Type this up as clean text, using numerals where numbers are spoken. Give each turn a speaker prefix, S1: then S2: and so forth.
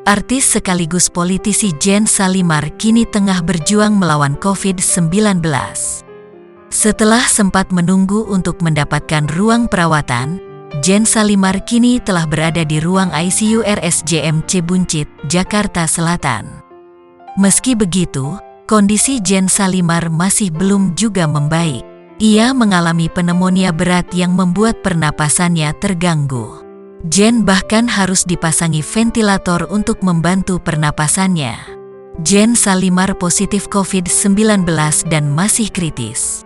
S1: Artis sekaligus politisi Jen Salimar kini tengah berjuang melawan COVID-19. Setelah sempat menunggu untuk mendapatkan ruang perawatan, Jen Salimar kini telah berada di ruang ICU RSJMC Buncit, Jakarta Selatan. Meski begitu, kondisi Jen Salimar masih belum juga membaik. Ia mengalami pneumonia berat yang membuat pernapasannya terganggu. Jen bahkan harus dipasangi ventilator untuk membantu pernapasannya. Jen Salimar positif COVID-19 dan masih kritis.